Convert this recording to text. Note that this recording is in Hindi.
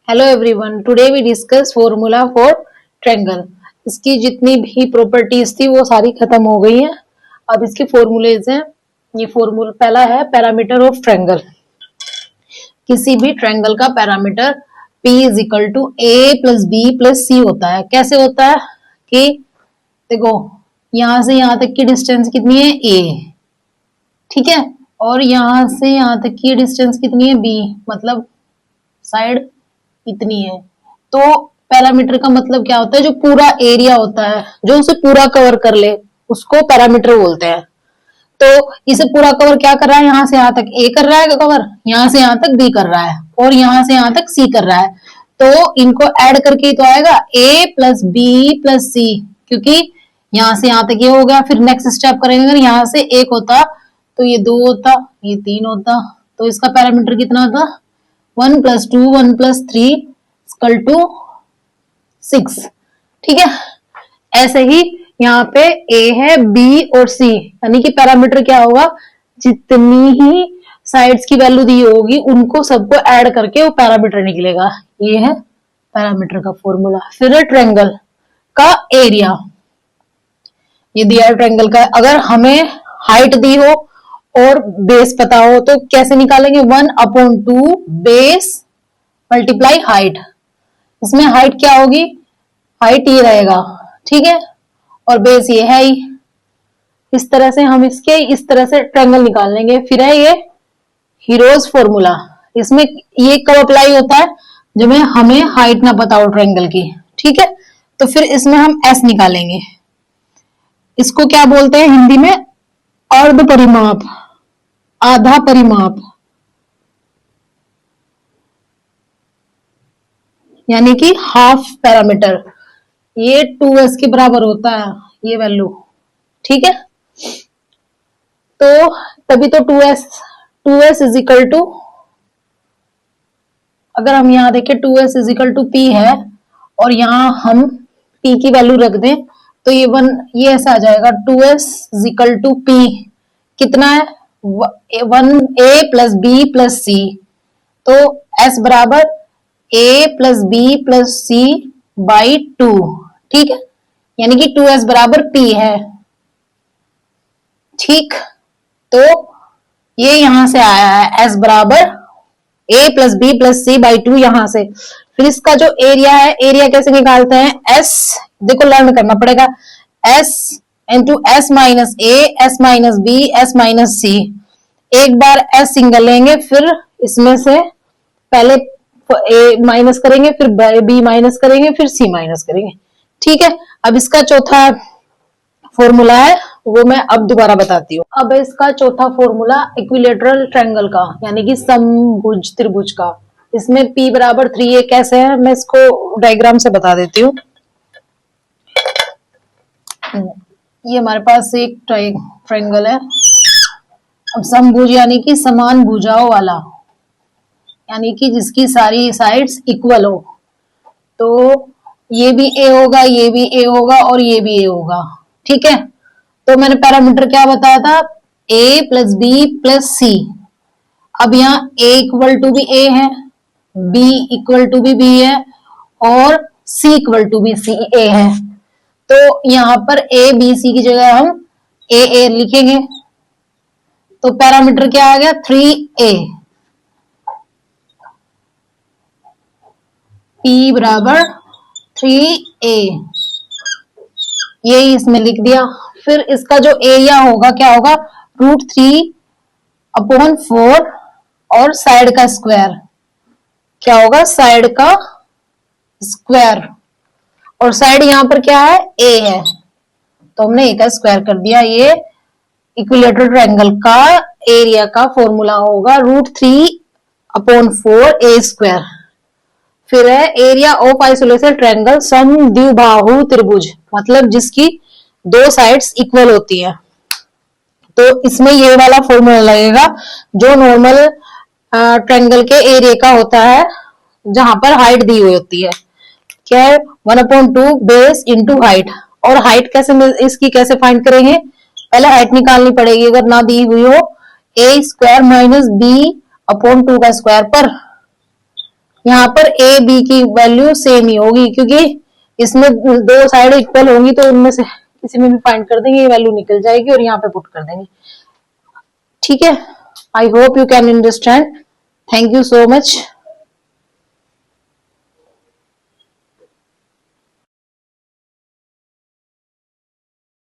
Hello everyone, today we discuss formula for triangle. इसकी जितनी भी प्रॉपर्टीज थी वो सारी खत्म हो गई हैं। अब इसके फॉर्मूलेज हैं। ये फॉर्मूला पहला है पैरामीटर ऑफ ट्रायंगल। किसी भी ट्रायंगल का parameter P is equal to A plus B plus C होता है। कैसे होता है कि देखो यहां से यहां तक की डिस्टेंस कितनी है a, ठीक है, और यहां से यहां तक की डिस्टेंस कितनी है b, मतलब साइड इतनी है। तो पैरामीटर का मतलब क्या होता है? जो पूरा एरिया होता है, जो उसे पूरा कवर कर ले, उसको पैरामीटर बोलते हैं। तो इसे पूरा कवर क्या कर रहा है? यहां से यहां तक ए कर रहा है कवर, यहां से यहां तक बी कर रहा है, और यहां से यहां तक सी कर रहा है। तो इनको ऐड करके तो आएगा ए प्लस बी प्लस सी, क्योंकि यहां से यहां तक ये हो गया। फिर नेक्स्ट स्टेप करेंगे, अगर यहां से एक होता तो ये दो होता, ये तीन होता, तो इसका पैरामीटर कितना होता? 1 प्लस 2 1 प्लस 3 इक्वल टू 6, ठीक है। ऐसे ही यहाँ पे a है, b और c, यानी कि पैरामीटर क्या होगा? जितनी ही साइड्स की वैल्यू दी होगी उनको सबको ऐड करके वो पैरामीटर निकलेगा। ये है पैरामीटर का फॉर्मूला। फिर है ट्रायंगल का एरिया। ये दिया है ट्रायंगल का। अगर हमें हाइट दी हो और बेस पता हो तो कैसे निकालेंगे? 1/2 बेस मल्टीप्लाई हाइट। इसमें हाइट क्या होगी? हाइट ये रहेगा, ठीक है, और बेस ये है ही। इस तरह से हम इसके इस तरह से ट्रायंगल निकाल लेंगे। फिर है ये हीरोज फॉर्मूला। इसमें ये कब अप्लाई होता है? जब हमें हाइट ना पता हो ट्रायंगल की, ठीक है। तो फिर इसमें हम एस निकालेंगे। इसको क्या बोलते हैं हिंदी में? अर्ध परिमाप, आधा परिमाप, यानी कि हाफ पैरामीटर। ये 2s के बराबर होता है ये वैल्यू, ठीक है। तो तभी तो 2s इज इक्वल टू, अगर हम यहां देखें 2s is equal to p है और यहां हम p की वैल्यू रख दें तो ये ऐसा आ जाएगा 2s is equal to p। कितना है? 1a plus b plus c। तो s बराबर a plus b plus c by 2, ठीक है, यानी कि 2s बराबर p है, ठीक। तो ये यहां से आया है s बराबर a plus B plus C by 2 यहां से। फिर इसका जो एरिया है, एरिया कैसे निकालते हैं? s, देखो लर्न करना पड़ेगा। s into S minus A, S minus B, S minus C. एक बार s सिंगल लेंगे, फिर इसमें से पहले ए माइनस करेंगे, फिर बी माइनस करेंगे, फिर सी माइनस करेंगे, ठीक है। अब इसका चौथा फॉर्मूला है वो मैं अब दोबारा बताती हूँ। अब इसका चौथा फॉर्मूला इक्विलेटरल ट्रायंगल का, यानी कि समभुज त्रिभुज का। इसमें P बराबर 3a कैसे है? मैं इसको डायग्राम से बता देती हूँ। ये हमारे पास एक ट्रायंगल है। अब समभुज यानी कि समान भुजाओं वाला, यानी कि जिसकी सारी साइड्स इक्वल हो। तो ये भी a होगा, ये भी a होगा और ये भी a होगा, ठीक है। तो मैंने पैरामीटर क्या बताया था? a प्लस बी प्लस सी। अब यहाँ a इक्वल टू भी a है, b इक्वल टू भी b है, और c इक्वल टू भी c a है। तो यहाँ पर a b c की जगह हम a लिखेंगे। तो पैरामीटर क्या आ गया? 3a। p बराबर 3a, यही इसमें लिख दिया। फिर इसका जो एरिया होगा क्या होगा? √3/4 और साइड का स्क्वायर क्या होगा? साइड का स्क्वायर, और साइड यहां पर क्या है? a है, तो हमने a का स्क्वायर कर दिया। ये इक्विलेटरल ट्रायंगल का एरिया का फॉर्मूला होगा √3/4 a स्क्वायर। फिर है एरिया ऑफ आइसोलेटेड ट्रायंगल समद्विबाहु त्रिभुज, मतलब जिसकी दो साइड्स इक्वल होती है। तो इसमें ये वाला फॉर्मूला लगेगा जो नॉर्मल ट्रायंगल के एरिया का होता है, जहां पर हाइट दी हुई होती है। क्या है? 1/2 बेस इंटू हाइट। और हाइट कैसे इसकी कैसे फाइंड करेंगे? पहले हाइट निकालनी पड़ेगी, अगर ना दी हुई हो, a square minus b upon 2 का स्क्वायर पर यहाँ पर ए बी की वैल्यू सेम ही होगी, क्योंकि इसमें दो साइड इक्वल होंगी, तो उनमें से किसी में भी फाइंड कर देंगे, ये वैल्यू निकल जाएगी और यहाँ पे पुट कर देंगे। ठीक है, I hope you can understand. Thank you so much.